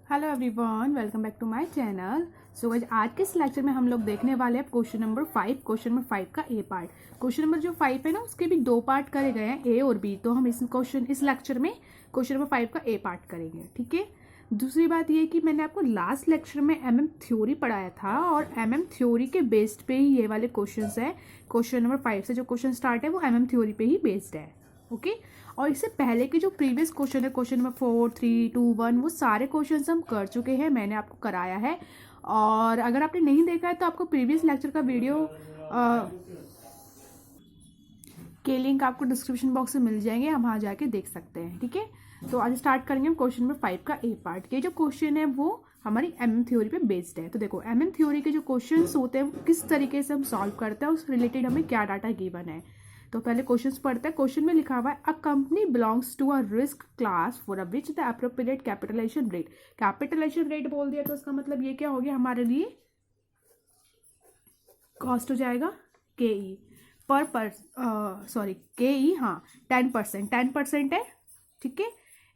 Hello everyone, welcome back to my channel. So आज के इस लेक्चर में हम लोग देखने वाले हैं क्वेश्चन नंबर 5 का ए पार्ट। क्वेश्चन नंबर जो 5 है ना, उसके भी दो पार्ट करे गए हैं, ए और बी। तो हम इस लेक्चर में क्वेश्चन नंबर 5 का ए पार्ट करेंगे, ठीक है। दूसरी बात ये कि मैंने आपको लास्ट लेक्चर में एमएम थ्योरी पढ़ाया था और एमएम थ्योरी के बेस्ड पे ही ये वाले क्वेश्चंस है। क्वेश्चन नंबर 5 से जो क्वेश्चन स्टार्ट है वो एमएम थ्योरी पे ही बेस्ड है, ओके। और इससे पहले के जो प्रीवियस क्वेश्चन है, क्वेश्चन नंबर 4, 3, 2, 1, वो सारे क्वेश्चन हम कर चुके हैं, मैंने आपको कराया है। और अगर आपने नहीं देखा है तो आपको प्रीवियस लेक्चर का वीडियो के लिंक आपको डिस्क्रिप्शन बॉक्स में मिल जाएंगे, हम वहाँ जाके देख सकते हैं, ठीक है। तो आज स्टार्ट करेंगे हम क्वेश्चन नंबर 5 का ए पार्ट। ये जो क्वेश्चन है वो हमारी एमएम थ्योरी पे बेस्ड है। तो देखो, एमएम थ्योरी के जो क्वेश्चन होते हैं वो किस तरीके से हम सॉल्व करते हैं, उस रिलेटेड हमें क्या डाटा गिवन है। तो पहले क्वेश्चन पढ़ते हैं। क्वेश्चन में लिखा हुआ है a company belongs to a risk class for which the appropriate capitalisation rate. Capitalisation rate बोल दिया तो इसका मतलब ये क्या हो गया हमारे लिए, कॉस्ट हो जाएगा के ई के ई, हाँ 10% है, ठीक है।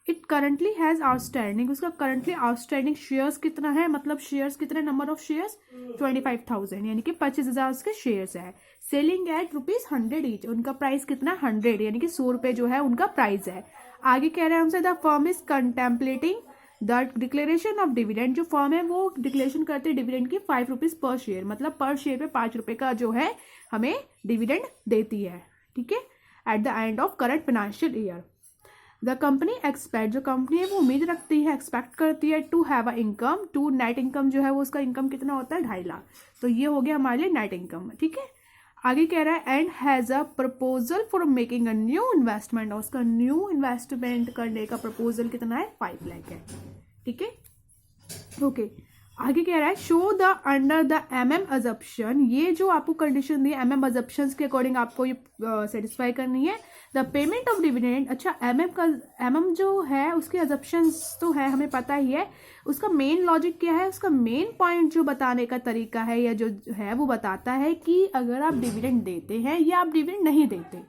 इट करंटली हैज आउटस्टैंडिंग, उसका करंटली आउटस्टैंडिंग शेयर्स कितना है, मतलब शेयर्स कितने, नंबर ऑफ शेयर्स 25,000, यानी कि 25,000 उसके शेयर्स है। सेलिंग एट ₹100 ईच, उनका प्राइस कितना 100, यानी कि 100 रुपये जो है उनका प्राइस है। आगे कह रहे हैं हमसे the firm is contemplating the declaration of dividend, जो फर्म है वो डिक्लेरेशन करते हैं डिविडेंड की 5 रुपीज पर शेयर, मतलब पर शेयर पे 5 रुपये का जो है हमें डिविडेंड देती है, ठीक है, at the end of current financial year. The company expect, जो कंपनी है वो उम्मीद रखती है, एक्सपेक्ट करती है to have a income, to net income जो है वो उसका इनकम कितना होता है 2.5 लाख। तो ये हो गया हमारे लिए नेट इनकम, ठीक है। आगे कह रहा है and has a proposal for making a new investment, और उसका न्यू इन्वेस्टमेंट करने का प्रपोजल कितना है 5 लाख है, ठीक है, ओके। आगे कह रहा है show the under the MM assumption, ये जो आपको कंडीशन दी एमएम अजप्शन के अकॉर्डिंग आपको ये सेटिस्फाई करनी है। द पेमेंट ऑफ डिविडेंड, अच्छा एमएम जो है उसके अजप्शंस तो है हमें पता ही है, उसका मेन लॉजिक क्या है, उसका मेन पॉइंट जो बताने का तरीका है या जो है वो बताता है कि अगर आप डिविडेंड देते हैं या आप डिविडेंड नहीं देते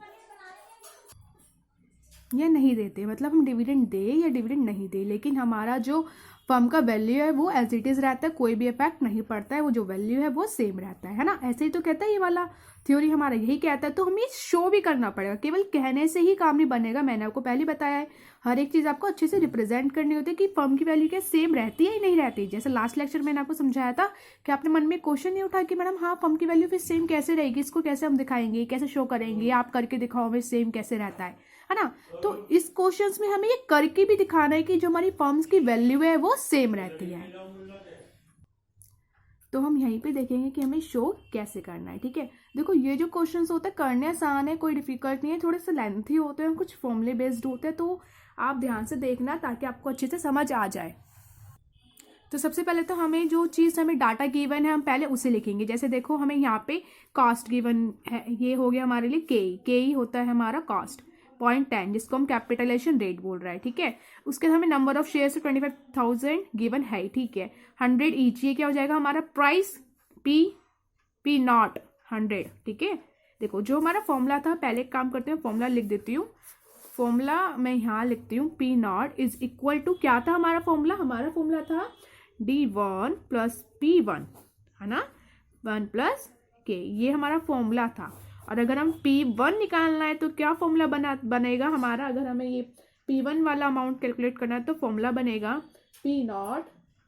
या नहीं देते, मतलब हम डिविडेंड दे या डिविडेंड नहीं दे, लेकिन हमारा जो फर्म का वैल्यू है वो एज इट इज रहता है, कोई भी इफेक्ट नहीं पड़ता है, वो जो वैल्यू है वो सेम रहता है ना। ऐसे ही तो कहता है ये वाला थ्योरी हमारा यही कहता है। तो हमें शो भी करना पड़ेगा, केवल कहने से ही काम नहीं बनेगा, मैंने आपको पहले बताया है हर एक चीज आपको अच्छे से रिप्रेजेंट करनी होती है कि फर्म की वैल्यू क्या सेम रहती है या नहीं रहती। जैसे लास्ट लेक्चर मैंने आपको समझाया था कि आपने मन में क्वेश्चन नहीं उठा कि मैडम हाँ फर्म की वैल्यू फिर सेम कैसे रहेगी, इसको कैसे हम दिखाएंगे, कैसे शो करेंगे, आप करके दिखाओ हमें सेम कैसे रहता है ना। तो इस क्वेश्चंस में हमें ये करके भी दिखाना है कि जो हमारी फर्म्स की वैल्यू है वो सेम रहती है। तो हम यहीं पे देखेंगे कि हमें शो कैसे करना है, ठीक है। देखो ये जो क्वेश्चंस होते हैं करने आसान है, कोई डिफिकल्ट नहीं है, थोड़े से लेंथी होते हैं, कुछ फॉर्मूले बेस्ड होते हैं, तो आप ध्यान से देखना ताकि आपको अच्छे से समझ आ जाए। तो सबसे पहले तो हमें जो चीज़ हमें डाटा गिवन है हम पहले उसे लिखेंगे। जैसे देखो हमें यहाँ पे कॉस्ट गिवन है, ये हो गया हमारे लिए के ई होता है हमारा कॉस्ट 0.10, जिसको हम कैपिटलाइजेशन रेट बोल रहा है, ठीक है। उसके हमें नंबर ऑफ शेयर्स 25,000 गिवन है, ठीक है। 100 ईच, ये क्या हो जाएगा हमारा प्राइस पी नॉट 100, ठीक है। देखो जो हमारा फॉर्मूला था, पहले एक काम करते हैं फॉर्मूला लिख देती हूँ। फॉर्मूला मैं यहाँ लिखती हूँ, P not is equal to, क्या था हमारा फॉर्मूला था D1 प्लस P1, है ना, 1 प्लस के, ये हमारा फॉर्मूला था। और अगर हम P1 निकालना है तो क्या फॉर्मूला बनेगा हमारा, अगर हमें ये P1 वाला अमाउंट कैलकुलेट करना है तो फॉर्मूला बनेगा P नॉट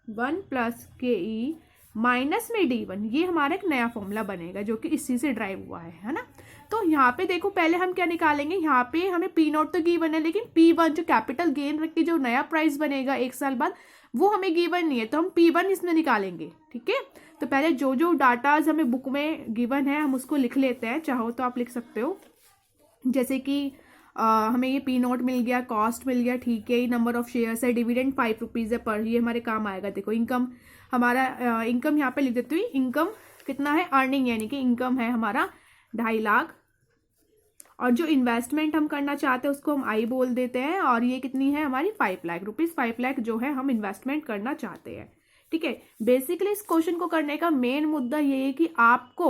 1 प्लस के ई माइनस में D1, ये हमारा एक नया फॉर्मूला बनेगा जो कि इसी से ड्राइव हुआ है ना। तो यहाँ पे देखो पहले हम क्या निकालेंगे, यहाँ पे हमें P नॉट तो गिवन है, लेकिन P1 जो कैपिटल गेन रख के जो नया प्राइस बनेगा 1 साल बाद वो हमें गिवन नहीं है, तो हम P1 इसमें निकालेंगे, ठीक है। तो पहले जो जो डाटाज हमें बुक में गिवन है हम उसको लिख लेते हैं, चाहो तो आप लिख सकते हो। जैसे कि हमें ये P नोट मिल गया, कॉस्ट मिल गया, ठीक है, नंबर ऑफ शेयर्स है, डिविडेंड 5 रुपीज़ है पर, ये हमारे काम आएगा। देखो इनकम हमारा, इनकम यहाँ पे लिख देती हुई, इनकम कितना है अर्निंग, यानी कि इनकम है हमारा 2.5 लाख, और जो इन्वेस्टमेंट हम करना चाहते हैं उसको हम आई बोल देते हैं, और ये कितनी है हमारी 5 लाख रुपीज, 5 लाख जो है हम इन्वेस्टमेंट करना चाहते हैं, ठीक है। बेसिकली इस क्वेश्चन को करने का मेन मुद्दा ये है कि आपको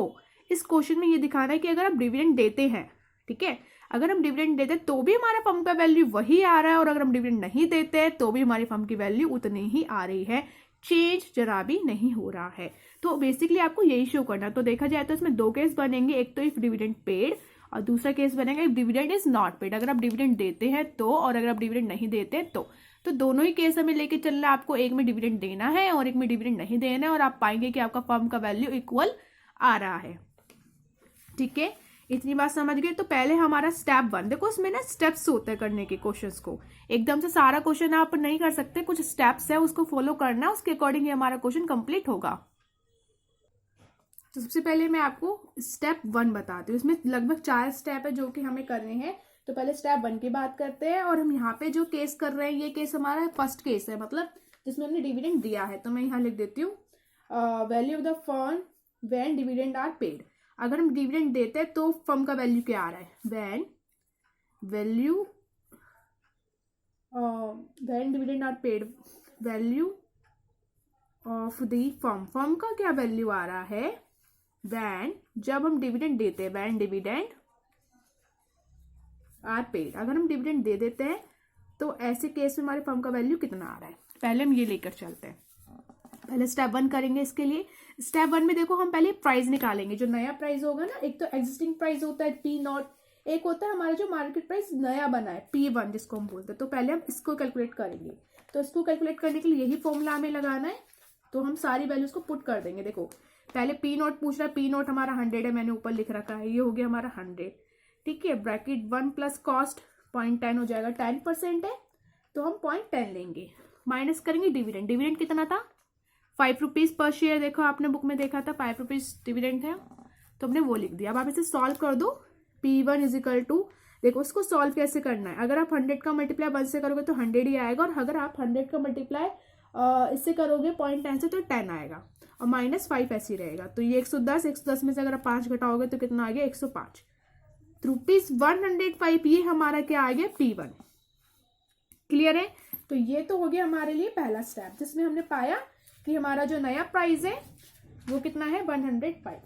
इस क्वेश्चन में ये दिखाना है कि अगर आप डिविडेंड देते हैं, ठीक है, अगर हम डिविडेंड देते तो भी हमारा फर्म का वैल्यू वही आ रहा है, और अगर हम डिविडेंड नहीं देते तो भी हमारी फर्म की वैल्यू उतनी ही आ रही है, चेंज जरा भी नहीं हो रहा है। तो बेसिकली आपको यही शो करना। तो देखा जाए तो इसमें दो केस बनेंगे, एक तो इफ डिविडेंड पेड और दूसरा केस बनेगा if dividend is not paid. अगर आप डिविडेंड देते हैं तो, और अगर आप डिविडेंड नहीं देते तो दोनों ही केस हमें लेके चलना है। आपको एक में डिविडेंड देना है और एक में डिविडेंड नहीं देना है, और आप पाएंगे कि आपका फर्म का वैल्यू इक्वल आ रहा है। ठीक है, इतनी बात समझ गए। तो पहले हमारा स्टेप 1, देखो इसमें ना स्टेप्स होते हैं करने के क्वेश्चंस को, एकदम से सारा क्वेश्चन आप नहीं कर सकते, कुछ स्टेप्स है उसको फॉलो करना, उसके अकॉर्डिंग ही हमारा क्वेश्चन कंप्लीट होगा। तो सबसे पहले मैं आपको स्टेप 1 बताती हूँ। इसमें लगभग 4 स्टेप है जो कि हमें करने हैं। तो पहले स्टेप 1 की बात करते हैं, और हम यहाँ पे जो केस कर रहे हैं ये केस हमारा फर्स्ट केस है, मतलब जिसमें हमने डिविडेंड दिया है। तो मैं यहाँ लिख देती हूँ value of the firm when dividend are paid. अगर हम डिविडेंड देते हैं तो फर्म का वैल्यू क्या आ रहा है, when dividend are paid, value of the firm का क्या वैल्यू आ रहा है, व्हेन जब हम डिविडेंड देते हैं, व्हेन डिविडेंड आर पेड। अगर हम डिविडेंड दे देते हैं तो ऐसे केस में हमारे फर्म का वैल्यू कितना आ रहा है, पहले हम ये लेकर चलते हैं। पहले स्टेप 1 करेंगे। इसके लिए स्टेप 1 में देखो हम पहले प्राइस निकालेंगे, जो नया प्राइस होगा ना, एक तो एग्जिस्टिंग प्राइस होता है P0, एक होता है हमारा जो मार्केट प्राइस नया बना है P1 जिसको हम बोलते हैं। तो पहले हम इसको कैलकुलेट करेंगे। तो इसको कैलकुलेट करने के लिए यही फॉर्मूला हमें लगाना है। तो हम सारी वैल्यूज को पुट कर देंगे। देखो पहले P0 पूछ रहा है, P0 हमारा 100 है, मैंने ऊपर लिख रखा है, ये हो गया हमारा 100। ठीक है, ब्रैकेट 1 प्लस कॉस्ट 0.10 हो जाएगा, 10% है तो हम 0.10 लेंगे, माइनस करेंगे डिविडेंड। डिविडेंड कितना था, 5 रुपीज पर शेयर। देखो आपने बुक में देखा था 5 रुपीज डिविडेंड है, तो हमने वो लिख दिया। अब आप इसे सॉल्व कर दो। P1 इज इक्वल टू, देखो इसको सॉल्व कैसे करना है, अगर आप 100 का मल्टीप्लाई 1 से करोगे तो 100 ही आएगा, और अगर आप 100 का मल्टीप्लाई इससे करोगे 0.10 से तो 10 आएगा, और -5 ऐसे ही रहेगा। तो ये 110 में से अगर आप 5 घटाओगे तो कितना आ गया, 105 ₹105। ये हमारा क्या आ गया, P1। क्लियर है। तो ये तो हो गया हमारे लिए पहला स्टेप, जिसमें हमने पाया कि हमारा जो नया प्राइस है वो कितना है, 105।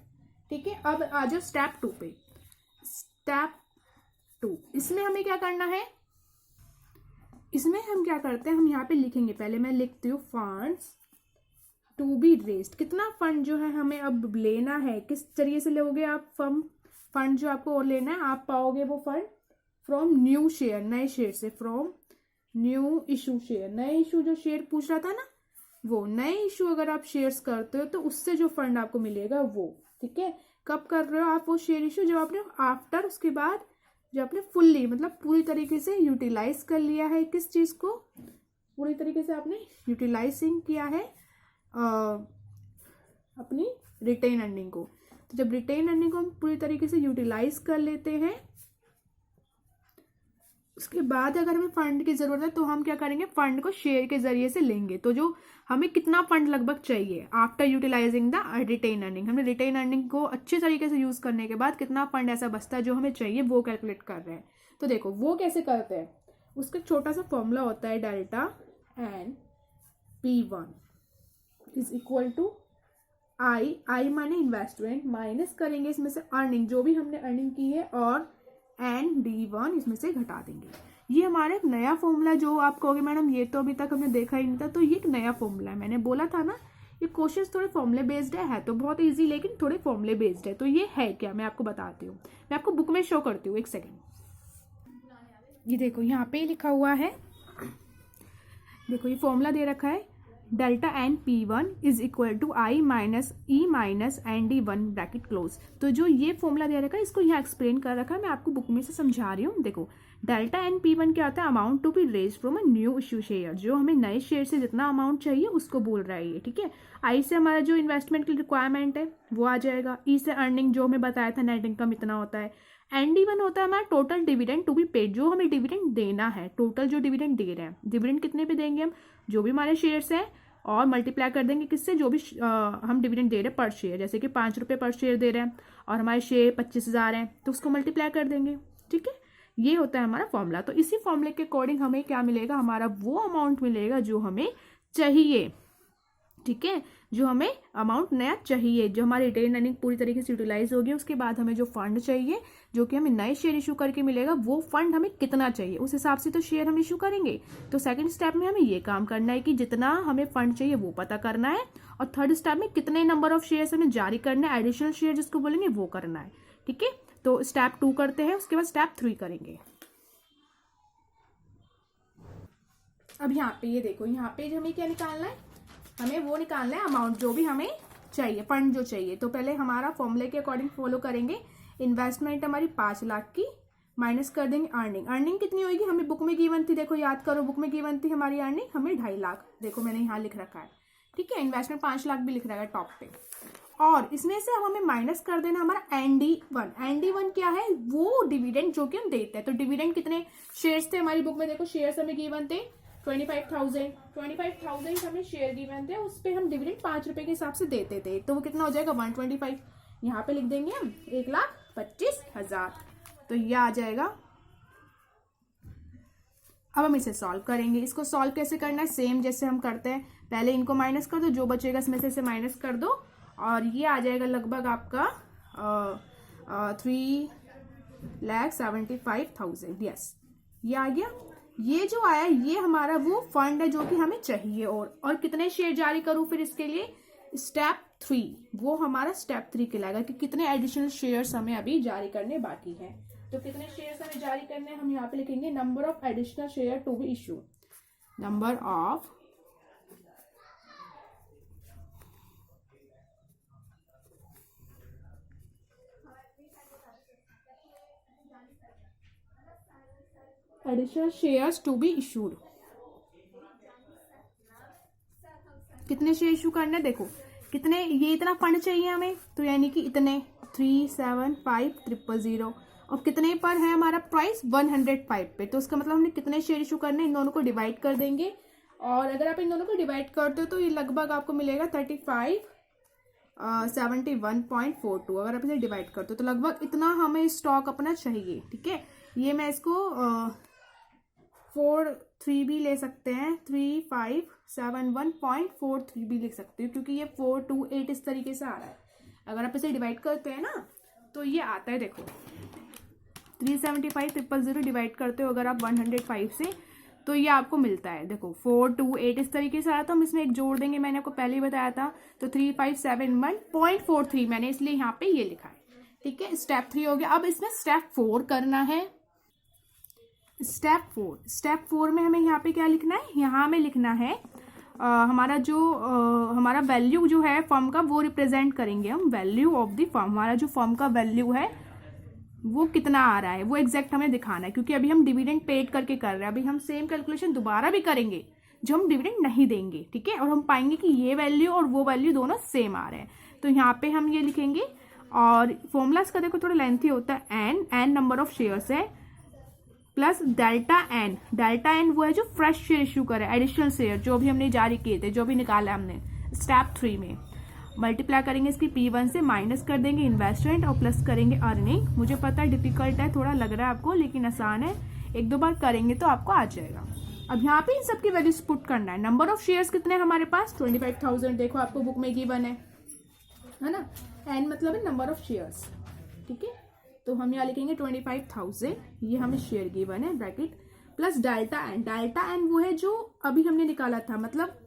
ठीक है, अब आ जाओ स्टेप 2 पे। स्टेप 2, इसमें हमें क्या करना है, इसमें हम क्या करते हैं, हम यहाँ पे लिखेंगे। पहले मैं लिखती हूँ फंड्स टू बी रेज्ड। कितना फंड जो है हमें अब लेना है, किस जरिए से लोगे आप फंड जो आपको और लेना है, आप पाओगे वो फंड फ्रॉम न्यू शेयर, नए शेयर से, फ्रॉम न्यू इशू शेयर। नए इशू जो शेयर पूछ रहा था ना, वो नए इशू अगर आप शेयर्स करते हो तो उससे जो फंड आपको मिलेगा वो। ठीक है, कब कर रहे हो आप वो शेयर इशू, जब आपने आफ्टर, उसके बाद जो आपने फुल्ली मतलब पूरी तरीके से यूटिलाइज कर लिया है, किस चीज को, पूरी तरीके से आपने यूटिलाइजिंग किया है अपनी रिटेन अर्निंग को। तो जब रिटेन अर्निंग को हम पूरी तरीके से यूटिलाइज कर लेते हैं, उसके बाद अगर हमें फंड की जरूरत है तो हम क्या करेंगे, फंड को शेयर के जरिए से लेंगे। तो जो हमें कितना फंड लगभग चाहिए after utilising the retain earning, हमने रिटेन अर्निंग को अच्छे तरीके से यूज करने के बाद कितना फंड ऐसा बचता है जो हमें चाहिए, वो कैलकुलेट कर रहे हैं। तो देखो वो कैसे करते हैं, उसका एक छोटा सा फॉर्मूला होता है, delta N P1 is equal to I माने इन्वेस्टमेंट, माइनस करेंगे इसमें से अर्निंग, जो भी हमने अर्निंग की है, और D1 इसमें से घटा देंगे। ये हमारा एक नया फॉर्मूला, जो आप कहोगे मैडम ये तो अभी तक हमने देखा ही नहीं था, तो ये एक नया फॉर्मूला है। मैंने बोला था ना ये क्वेश्चंस थोड़े फॉर्मूले बेस्ड है तो बहुत इजी, लेकिन थोड़े फॉर्मूले बेस्ड है। तो ये है क्या, मैं आपको बताती हूँ, मैं आपको बुक में शो करती हूँ, एक सेकेंड। ये देखो यहाँ पे लिखा हुआ है, देखो ये फॉर्मूला दे रखा है, delta N P1 is equal to I minus E minus ND1 bracket close. तो जो ये फॉर्मूला दे रखा है इसको यहाँ एक्सप्लेन कर रखा है, मैं आपको बुक में से समझा रही हूँ। देखो डेल्टा एन P1 क्या होता है, amount to be raise from a new issue share, जो हमें नए शेयर से जितना अमाउंट चाहिए उसको बोल रहा है ये। ठीक है, आई से हमारा जो इन्वेस्टमेंट की रिक्वायरमेंट है वो आ जाएगा, ई से अर्निंग जो हमें बताया था नेट इनकम इतना होता है, ND1 होता है हमारा total dividend to be paid, जो हमें डिविडेंड देना है, टोटल जो डिविडेंड दे रहे हैं। डिविडेंड कितने पे देंगे हम, जो भी हमारे शेयर्स हैं, और मल्टीप्लाई कर देंगे किससे, जो भी हम डिविडेंड दे रहे हैं पर शेयर, जैसे कि 5 रुपये पर शेयर दे रहे हैं और हमारे शेयर 25,000 हैं, तो उसको मल्टीप्लाई कर देंगे। ठीक है, ये होता है हमारा फॉर्मूला। तो इसी फॉर्मूले के अकॉर्डिंग हमें क्या मिलेगा, हमारा वो अमाउंट मिलेगा जो हमें चाहिए। ठीक है, जो हमें अमाउंट नया चाहिए, जो हमारी रिटेन अर्निंग पूरी तरीके से यूटिलाइज होगी, उसके बाद हमें जो फंड चाहिए जो कि हमें नए शेयर इशू करके मिलेगा, वो फंड हमें कितना चाहिए उस हिसाब से तो शेयर हम इशू करेंगे। तो सेकंड स्टेप में हमें ये काम करना है कि जितना हमें फंड चाहिए वो पता करना है, और थर्ड स्टेप में कितने नंबर ऑफ शेयर्स हमें जारी करना है, एडिशनल शेयर जिसको बोलेंगे वो करना है। ठीक है, तो स्टेप 2 करते हैं, उसके बाद स्टेप 3 करेंगे। अब यहाँ पे ये देखो, यहाँ पे हमें क्या निकालना है, हमें वो निकालना है अमाउंट जो भी हमें चाहिए, फंड जो चाहिए। तो पहले हमारा फॉर्मूले के अकॉर्डिंग फॉलो करेंगे। इन्वेस्टमेंट हमारी 5 लाख की, माइनस कर देंगे अर्निंग। अर्निंग कितनी होगी, हमें बुक में गिवन थी, देखो याद करो, बुक में गिवन थी हमारी अर्निंग हमें 2.5 लाख, देखो मैंने यहाँ लिख रखा है। ठीक है, इन्वेस्टमेंट 5 लाख भी लिख रखा है टॉप पे। और इसमें से अब हमें माइनस कर देना हमारा ND1। ND1 क्या है, वो डिविडेंड जो कि हम देते हैं। तो डिविडेंड कितने शेयर्स थे हमारी बुक में, देखो शेयर्स हमें गिवन थे 25,000 हमें शेयर गिवन थे, उस पर हम डिविडेंड 5 रुपए के हिसाब से देते थे। तो वो कितना हो जाएगा 125, यहाँ पे लिख देंगे हम 1,25,000। तो ये आ जाएगा। अब हम इसे सॉल्व करेंगे। इसको सॉल्व कैसे करना है, सेम जैसे हम करते हैं, पहले इनको माइनस कर दो, जो बचेगा इसमें से इसे माइनस कर दो, और ये आ जाएगा लगभग आपका 3,75,000। यस, ये आ गया। ये जो आया ये हमारा वो फंड है जो कि हमें चाहिए। और कितने शेयर जारी करूं फिर इसके लिए, स्टेप 3, वो हमारा स्टेप 3 कहलाएगा कि कितने एडिशनल शेयर्स हमें अभी जारी करने बाकी हैं। तो कितने शेयर्स हमें जारी करने हैं, हम यहाँ पे लिखेंगे number of additional share to be issue, number of additional shares to be issued. कितने शेयर इशू करने, देखो कितने, ये इतना फंड चाहिए हमें, तो यानी कि इतने 375,000, और कितने पर है हमारा प्राइस 105 पे। तो उसका मतलब हमने कितने शेयर इशू करने, इन दोनों को डिवाइड कर देंगे। और अगर आप इन दोनों को डिवाइड करते हो तो ये लगभग आपको मिलेगा 3571.42। अगर आप इसे डिवाइड करते हो तो लगभग इतना हमें स्टॉक अपना चाहिए। ठीक है, ये मैं इसको 43 भी ले सकते हैं, 3571.43 भी लिख सकते हो, क्योंकि ये 428 इस तरीके से आ रहा है। अगर आप इसे डिवाइड करते हैं ना तो ये आता है, देखो 375,000 डिवाइड करते हो अगर आप 105 से, तो ये आपको मिलता है, देखो 428 इस तरीके से आया। तो हम इसमें एक जोड़ देंगे, मैंने आपको पहले ही बताया था। तो 3571.43 मैंने इसलिए यहाँ पे ये लिखा है। ठीक है, स्टेप 3 हो गया। अब इसमें स्टेप 4 करना है। स्टेप 4 में हमें यहाँ पे क्या लिखना है, यहाँ हमें लिखना है हमारा जो हमारा वैल्यू जो है फर्म का, वो रिप्रेजेंट करेंगे हम, वैल्यू ऑफ द फर्म। हमारा जो फर्म का वैल्यू है वो कितना आ रहा है वो एग्जैक्ट हमें दिखाना है, क्योंकि अभी हम डिविडेंड पेड करके कर रहे हैं। अभी हम सेम कैलकुलेशन दोबारा भी करेंगे जो हम डिविडेंड नहीं देंगे। ठीक है, और हम पाएंगे कि ये वैल्यू और वो वैल्यू दोनों सेम आ रहे हैं। तो यहाँ पे हम ये लिखेंगे, और फॉर्मूलाज का देखो थोड़ा लेंथी होता है, एन नंबर ऑफ शेयर्स है, प्लस डेल्टा एन वो है जो फ्रेश शेयर इशू करे, एडिशनल शेयर जो भी हमने जारी किए थे, जो भी निकाला हमने स्टेप 3 में, मल्टीप्लाई करेंगे इसकी P1 से, माइनस कर देंगे इन्वेस्टमेंट और प्लस करेंगे अर्निंग। मुझे पता है डिफिकल्ट है, थोड़ा लग रहा है आपको, लेकिन आसान है, 1-2 बार करेंगे तो आपको आ जाएगा। अब यहाँ पे इन सब की वैल्यूज पुट करना है। नंबर ऑफ शेयर्स कितने हैं हमारे पास, 25,000, देखो आपको बुक में गिवन है ना, एन मतलब है नंबर ऑफ शेयर्स। ठीक है, तो हम यहाँ लिखेंगे 25,000, ये हमें शेयर गिवन है, ब्रैकेट प्लस डेल्टा एन वो है जो अभी हमने निकाला था, मतलब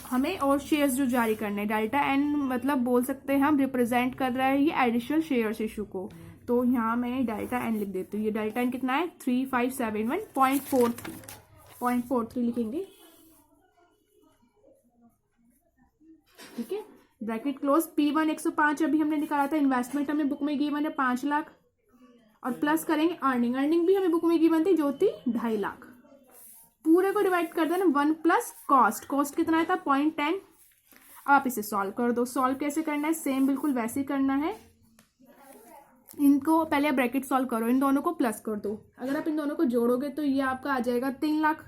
हमें और शेयर्स जो जारी करने। डेल्टा एन मतलब बोल सकते हैं हम रिप्रेजेंट कर रहा है ये एडिशनल शेयर्स इशू को। तो यहाँ मैं डेल्टा एन लिख देती हूँ। ये डेल्टा एन कितना है 3571.43 लिखेंगे। ठीक है, ब्रैकेट क्लोज। P1 105 अभी हमने निकाला था, इन्वेस्टमेंट हमें बुक में गिवन है 5 लाख, और प्लस करेंगे अर्निंग भी हमें बुक में गिवन थी जो थी 2.5 लाख। पूरे को डिवाइड कर देना 1 प्लस कॉस्ट कितना था 0.10। आप इसे सॉल्व कर दो। सॉल्व कैसे करना है, सेम बिल्कुल वैसे ही करना है। इनको पहले ब्रैकेट सॉल्व करो, इन दोनों को प्लस कर दो। अगर आप इन दोनों को जोड़ोगे तो ये आपका आ जाएगा 3 लाख,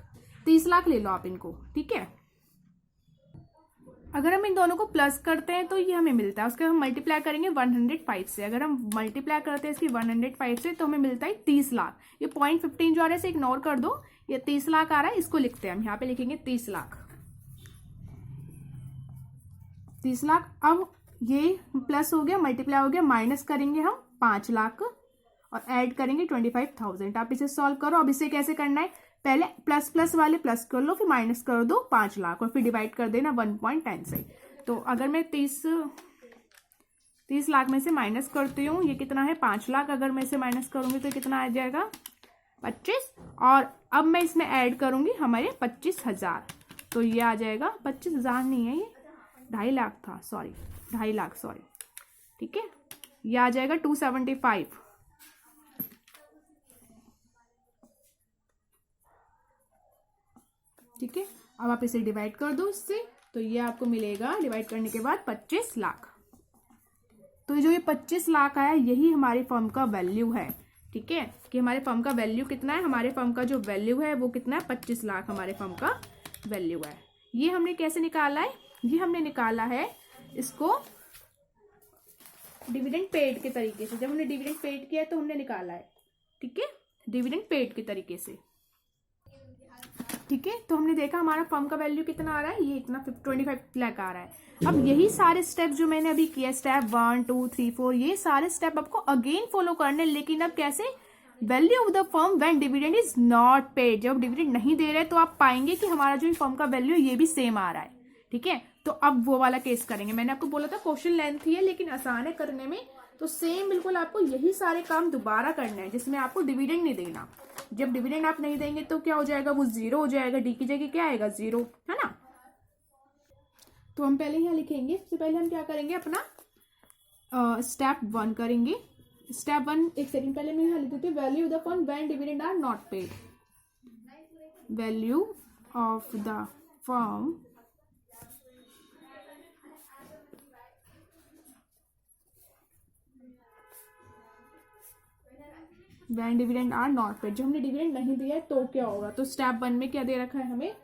30 लाख ले लो आप इनको। ठीक है, अगर हम इन दोनों को प्लस करते हैं तो ये हमें मिलता है, उसके हम मल्टीप्लाई करेंगे 105 से। अगर हम मल्टीप्लाई करते हैं इसकी 105 से तो हमें मिलता है 30 लाख। ये 0.15 जो आ रहा है इसे इग्नोर कर दो, ये 30 लाख आ रहा है, इसको लिखते हैं हम। यहाँ पे लिखेंगे 30 लाख। 30 लाख। अब ये प्लस हो गया, मल्टीप्लाई हो गया, माइनस करेंगे हम 5 लाख और ऐड करेंगे 25,000। आप इसे सॉल्व करो। अब इसे कैसे करना है, पहले प्लस प्लस वाले प्लस कर लो, फिर माइनस कर दो 5 लाख और फिर डिवाइड कर देना 1.10 से। तो अगर मैं 30 लाख में से माइनस करती हूँ, ये कितना है 5 लाख, अगर मैं इसे माइनस करूंगी तो कितना आ जाएगा 25, और अब मैं इसमें ऐड करूंगी हमारे 25,000, तो ये आ जाएगा 25,000 नहीं है, ये 2.5 लाख था, सॉरी 2.5 लाख, सॉरी, ठीक है, ये आ जाएगा 275। ठीक है, अब आप इसे डिवाइड कर दो इससे, तो ये आपको मिलेगा डिवाइड करने के बाद 25 लाख। तो जो ये 25 लाख आया यही हमारी फर्म का वैल्यू है। ठीक है, कि हमारे फर्म का वैल्यू कितना है, हमारे फर्म का जो वैल्यू है वो कितना है 25 लाख हमारे फर्म का वैल्यू है। ये हमने कैसे निकाला है, ये हमने निकाला है इसको डिविडेंड पेड के तरीके से। जब हमने डिविडेंड पेड किया तो हमने निकाला है, ठीक है, डिविडेंड पेड के तरीके से। ठीक है, तो हमने देखा हमारा फर्म का वैल्यू कितना आ रहा है, ये इतना 25 लाख आ रहा है। अब यही सारे स्टेप जो मैंने अभी किया, स्टेप 1 2 3 4, ये सारे स्टेप आपको अगेन फॉलो करने, लेकिन अब कैसे, value of the firm when dividend is not paid, जब डिविडेंड नहीं दे रहे तो आप पाएंगे कि हमारा जो फर्म का वैल्यू ये भी सेम आ रहा है। ठीक है, तो अब वो वाला केस करेंगे। मैंने आपको बोला था क्वेश्चन लेंथी है लेकिन आसान है करने में, तो सेम बिल्कुल आपको यही सारे काम दोबारा करना है जिसमें आपको डिविडेंड नहीं देना। जब डिविडेंड आप नहीं देंगे तो क्या हो जाएगा, वो 0 हो जाएगा, डी की जगह क्या आएगा 0, है ना। तो हम पहले यहाँ लिखेंगे, सबसे पहले हम क्या करेंगे, अपना स्टेप 1 करेंगे। स्टेप 1 एक सेकंड पहले मैं यहाँ लिख देती हूँ, value of the firm when dividend are not paid, value of the firm when dividend are not paid, जब हमने डिविडेंड नहीं दिया है तो क्या होगा। तो स्टेप 1 में क्या दे रखा है हमें,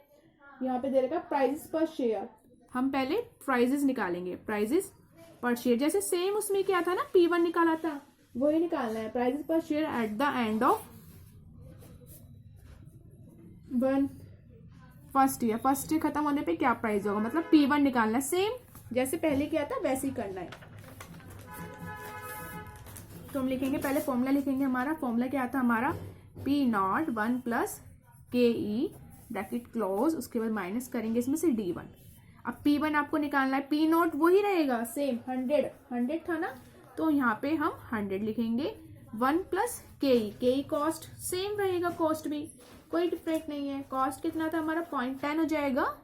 यहाँ पे दे रखा है प्राइजेस पर शेयर। हम पहले प्राइजेस निकालेंगे, प्राइजेस पर शेयर, जैसे सेम उसमें क्या था ना P1 निकाला था, वही निकालना है, प्राइजेस पर share eight the end of first year खत्म होने पे क्या प्राइस होगा, मतलब P1 निकालना है, सेम जैसे पहले किया था वैसे ही करना है। तो हम लिखेंगे, पहले फॉर्मूला लिखेंगे, हमारा फॉर्मूला क्या था, हमारा P0 1 plus KE bracket close, उसके बाद माइनस करेंगे इसमें से D1। अब P1 आपको निकालना है, P0 वही रहेगा सेम 100 था ना, तो यहाँ पे हम 100 लिखेंगे, 1 प्लस KE कॉस्ट सेम रहेगा, कॉस्ट भी कोई डिफरेंट नहीं है, कॉस्ट कितना था हमारा 0.10 हो जाएगा,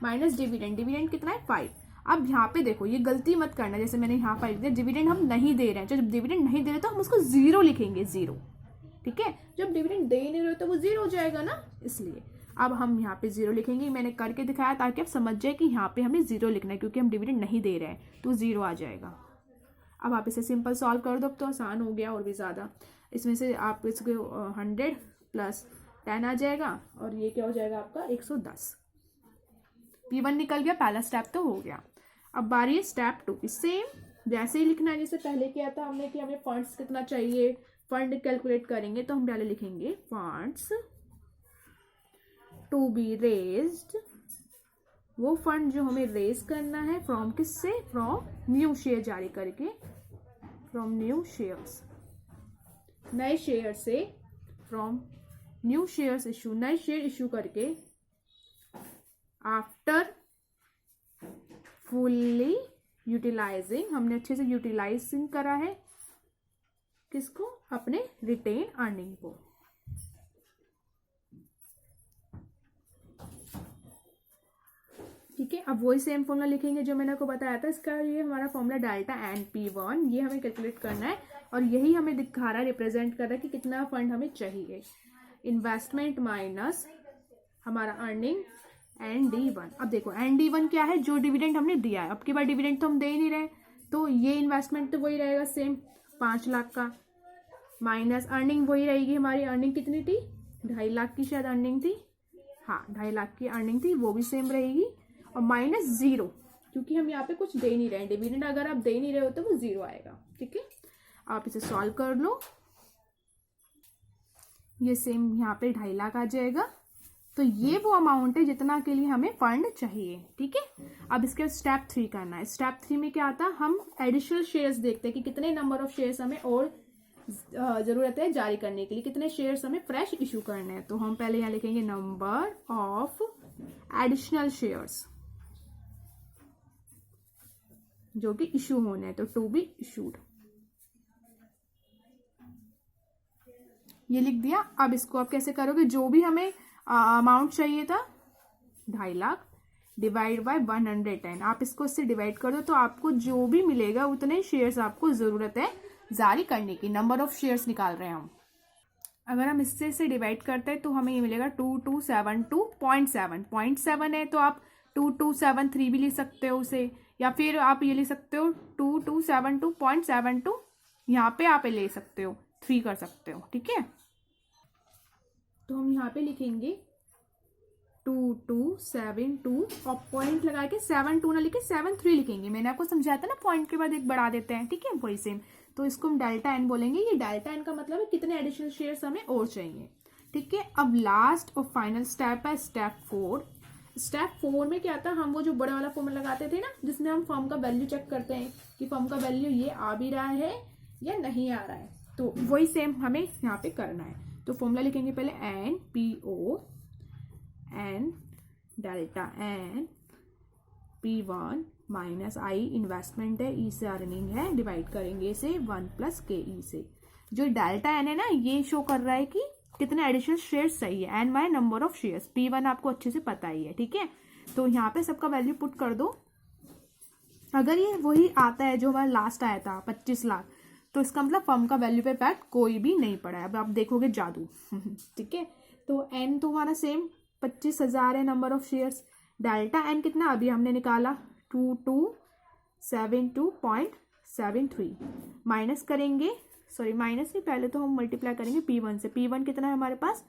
माइनस डिविडेंड कितना है 5। अब यहाँ पे देखो ये गलती मत करना, जैसे मैंने यहाँ पर लिख दिया डिविडेंड हम नहीं दे रहे हैं, जब डिविडेंड नहीं दे रहे तो हम उसको 0 लिखेंगे, 0, ठीक है, जब डिविडेंड दे नहीं रहे तो वो 0 हो जाएगा ना, इसलिए अब हम यहाँ पे 0 लिखेंगे। मैंने करके दिखाया ताकि आप समझ जाए कि यहाँ पे हमें 0 लिखना है, क्योंकि हम डिविडेंड नहीं दे रहे हैं तो 0 आ जाएगा। अब आप इसे सिंपल सॉल्व कर दो, अब तो आसान हो गया और भी ज़्यादा। इसमें से आप इसको 100 प्लस 10 आ जाएगा और ये क्या हो जाएगा आपका 110। P1 निकल गया, पहला स्टेप तो हो गया। अब बारी है स्टेप 2, सेम वैसे ही लिखना है जैसे पहले किया था हमने, कि हमें फंड्स कितना चाहिए, फंड कैलकुलेट करेंगे, तो हम पहले लिखेंगे फंड्स टू बी रेज्ड, वो फंड जो हमें रेज करना है फ्रॉम किससे, फ्रॉम न्यू शेयर जारी करके, फ्रॉम न्यू शेयर्स, नए शेयर से, फ्रॉम न्यू शेयर्स इशू, नए शेयर इशू करके, आफ्टर फुल्ली यूटिलाइजिंग, हमने अच्छे से यूटिलाइजिंग करा है किसको, अपने रिटेन अर्निंग को। ठीक है, अब वही सेम फॉर्मूला लिखेंगे जो मैंने आपको बताया था, इसका ये हमारा फॉर्मूला डेल्टा एंड P1, ये हमें कैलकुलेट करना है और यही हमें दिखा रहा है, रिप्रेजेंट कर रहा है कि कितना फंड हमें चाहिए। इन्वेस्टमेंट माइनस हमारा अर्निंग एंड D1। अब देखो एंड D1 क्या है, जो डिविडेंड हमने दिया है, अब की बार डिविडेंड तो हम दे ही नहीं रहे, तो ये इन्वेस्टमेंट तो वही रहेगा सेम 5 लाख का, माइनस अर्निंग वही रहेगी, हमारी अर्निंग कितनी थी 2.5 लाख की शायद अर्निंग थी, हाँ 2.5 लाख की अर्निंग थी, वो भी सेम रहेगी, और माइनस 0, क्योंकि हम यहाँ पे कुछ दे नहीं रहे हैं, डिविडेंड अगर आप दे नहीं रहे हो तो वो 0 आएगा। ठीक है, आप इसे सॉल्व कर लो, ये सेम यहाँ पे 2.5 लाख आ जाएगा, तो ये वो अमाउंट है जितना के लिए हमें फंड चाहिए, ठीक है। अब इसके स्टेप 3 करना है। स्टेप 3 में क्या आता है, हम एडिशनल शेयर्स देखते हैं कि कितने नंबर ऑफ शेयर्स हमें और जरूरत है जारी करने के लिए, कितने शेयर्स हमें फ्रेश इशू करने हैं। तो हम पहले यहाँ लिखेंगे नंबर ऑफ एडिशनल शेयर्स जो कि इशू होने हैं, तो टू बी इशूड, ये लिख दिया। अब इसको आप कैसे करोगे, जो भी हमें अमाउंट चाहिए था 2.5 लाख डिवाइड बाय 110, आप इसको इससे डिवाइड कर दो तो आपको जो भी मिलेगा उतने शेयर्स आपको जरूरत है जारी करने की। नंबर ऑफ शेयर्स निकाल रहे हैं हम। अगर हम इससे डिवाइड करते हैं तो हमें ये मिलेगा 2272.7 है, तो आप 2273 भी लिख सकते हो उसे, या फिर आप ये लिख सकते हो 2272.72, यहाँ पे आप ले सकते हो 3 कर सकते हो, ठीक है। तो हम यहाँ पे लिखेंगे 2272 और पॉइंट लगा के 72 ना लिखे 73 लिखेंगे। मैंने आपको समझाया था ना, पॉइंट के बाद एक बढ़ा देते हैं, ठीक है, वही सेम। तो इसको हम डेल्टा एन बोलेंगे। ये डेल्टा एन का मतलब है कितने एडिशनल शेयर्स हमें और चाहिए, ठीक है। अब लास्ट और फाइनल स्टेप है स्टेप 4। स्टेप 4 में क्या था, हम वो जो बड़े वाला फॉर्मूला लगाते थे ना, जिसमें हम फर्म का वैल्यू चेक करते हैं कि फर्म का वैल्यू ये आ भी रहा है या नहीं आ रहा है, तो वही सेम हमें यहाँ पे करना है। तो फॉर्मूला लिखेंगे पहले N P O N delta N P1 minus I investment है, ई से अर्निंग है, डिवाइड करेंगे इसे 1 प्लस के ई से। जो डेल्टा एन है ना, ये शो कर रहा है कि कितने एडिशनल शेयर्स चाहिए, N by number of shares. P1 आपको अच्छे से पता ही है, ठीक है। तो यहाँ पे सबका वैल्यू पुट कर दो। अगर ये वही आता है जो हमारा लास्ट आया था 25 लाख, तो इसका मतलब फर्म का वैल्यू पे इफेक्ट कोई भी नहीं पड़ा है। अब आप देखोगे जादू ठीक है। तो एन तो हमारा सेम 25,000 है number of shares. Delta N कितना अभी हमने निकाला 2272.73 माइनस करेंगे, सॉरी माइनस नहीं, पहले तो हम मल्टीप्लाई करेंगे P1 से। P1 कितना है हमारे पास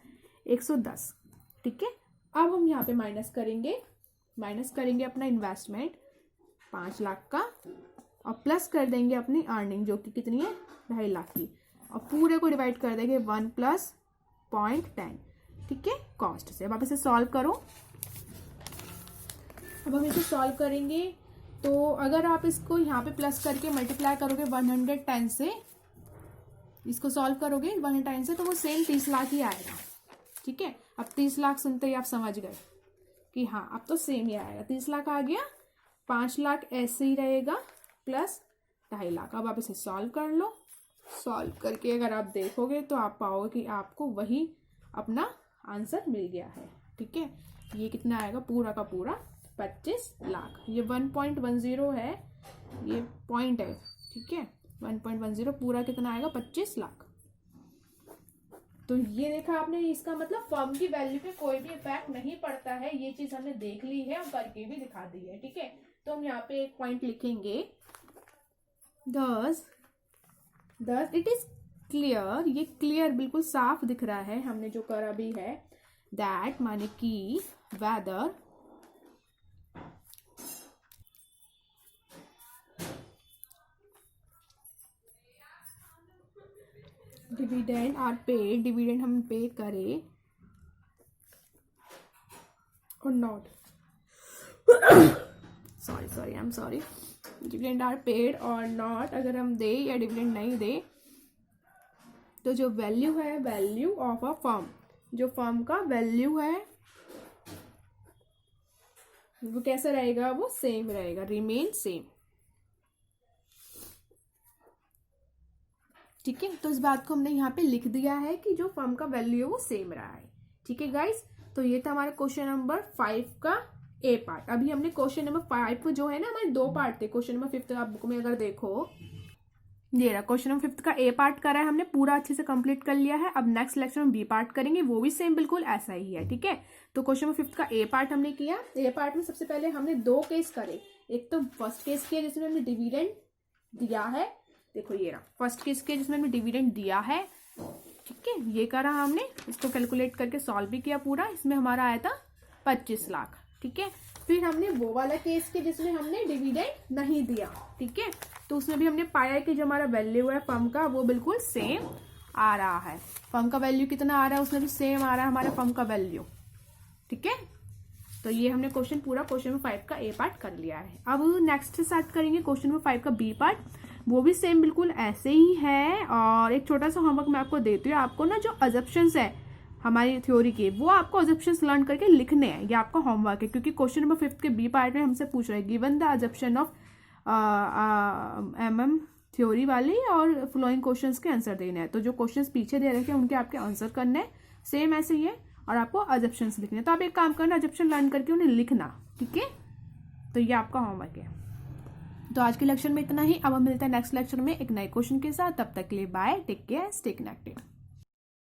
110, ठीक है। अब हम यहाँ पे माइनस करेंगे अपना इन्वेस्टमेंट 5 लाख का, और प्लस कर देंगे अपनी अर्निंग जो कि कितनी है 2.5 लाख की, और पूरे को डिवाइड कर देंगे 1 प्लस 0.10, ठीक है, कॉस्ट से। अब आप इसे सॉल्व करो। अब हम इसे सॉल्व करेंगे तो अगर आप इसको यहाँ पे प्लस करके मल्टीप्लाई करोगे 110 से, इसको सॉल्व करोगे 110 से, तो वो सेम 30 लाख ही आएगा, ठीक है। अब 30 लाख सुनते ही आप समझ गए कि हाँ अब तो सेम ही आएगा, 30 लाख आ गया, 5 लाख ऐसे ही रहेगा प्लस 2.5 लाख। अब आप इसे सॉल्व कर लो। सॉल्व करके अगर आप देखोगे तो आप पाओगे कि आपको वही अपना आंसर मिल गया है, ठीक है। ये कितना आएगा पूरा का पूरा 25 लाख। ये 1.10 है, ये पॉइंट है, ठीक है। 1.10 पूरा कितना आएगा 25 लाख। तो ये देखा आपने, इसका मतलब फर्म की वैल्यू पे कोई भी इफेक्ट नहीं पड़ता है। ये चीज हमने देख ली है और करके भी दिखा दी है, ठीक है। तो हम यहाँ पे एक पॉइंट लिखेंगे, thus इट इज क्लियर, ये क्लियर बिल्कुल साफ दिख रहा है हमने जो करा भी है, दैट माने कि whether dividend are paid, dividend हम पे करें और not sorry I am sorry, dividend are paid और नॉट, अगर हम दे या डिविडेंड नहीं दे, तो जो वैल्यू है, वैल्यू ऑफ अ फर्म, जो फर्म का वैल्यू है वो कैसा रहेगा, वो सेम रहेगा, रिमेन सेम, ठीक है। तो इस बात को हमने यहाँ पे लिख दिया है कि जो फर्म का वैल्यू है वो सेम रहा है, ठीक है गाइस। तो ये था हमारा क्वेश्चन नंबर 5 का ए पार्ट। अभी हमने क्वेश्चन नंबर 5 जो है ना, हमारे 2 पार्ट थे। क्वेश्चन नंबर 5 आप बुक में अगर देखो, ये रहा क्वेश्चन नंबर 5 का ए पार्ट करा है हमने, पूरा अच्छे से कंप्लीट कर लिया है। अब नेक्स्ट लेक्चर में बी पार्ट करेंगे, वो भी सेम बिल्कुल ऐसा ही है, ठीक है। तो क्वेश्चन नंबर 5 का ए पार्ट हमने किया। ए पार्ट में सबसे पहले हमने 2 केस करे। एक तो फर्स्ट केस किया जिसमें हमने डिविडेंड दिया है, देखो ये रहा फर्स्ट केस किया जिसमें हमने डिविडेंड दिया है, ठीक है, ये करा हमने। इसको कैलकुलेट करके सॉल्व भी किया पूरा, इसमें हमारा आया था 25 लाख, ठीक है। फिर हमने वो वाला केस किया जिसमें हमने डिविडेंड नहीं दिया, ठीक है। तो उसमें भी हमने पाया कि जो हमारा वैल्यू है फर्म का वो बिल्कुल सेम आ रहा है। फर्म का वैल्यू कितना आ रहा है, उसमें भी सेम आ रहा है हमारा फर्म का वैल्यू, ठीक है। तो ये हमने क्वेश्चन पूरा क्वेश्चन नंबर 5 का ए पार्ट कर लिया है। अब नेक्स्ट स्टार्ट करेंगे क्वेश्चन नंबर 5 का बी पार्ट। वो भी सेम बिल्कुल ऐसे ही है, और एक छोटा सा होमवर्क मैं आपको देती हूँ। आपको ना जो अजप्शंस है हमारी थ्योरी के, वो आपको अजप्शंस लर्न करके लिखने हैं। ये आपका होमवर्क है, क्योंकि क्वेश्चन नंबर 5 के बी पार्ट में हमसे पूछ रहे हैं given the assumption of MM theory वाली और फ्लोइंग क्वेश्चंस के आंसर देने हैं। तो जो क्वेश्चंस पीछे दे रखे हैं उनके आपके आंसर करने हैं, सेम ऐसे ही है, और आपको अजप्शंस लिखने हैं। तो आप एक काम करना, अजप्शन लर्न करके उन्हें लिखना, ठीक है। तो ये आपका होमवर्क है। तो आज के लेक्चर में इतना ही। अब हम मिलते हैं नेक्स्ट लेक्चर में एक नए क्वेश्चन के साथ। तब तक के लिए bye, take care, stay connected.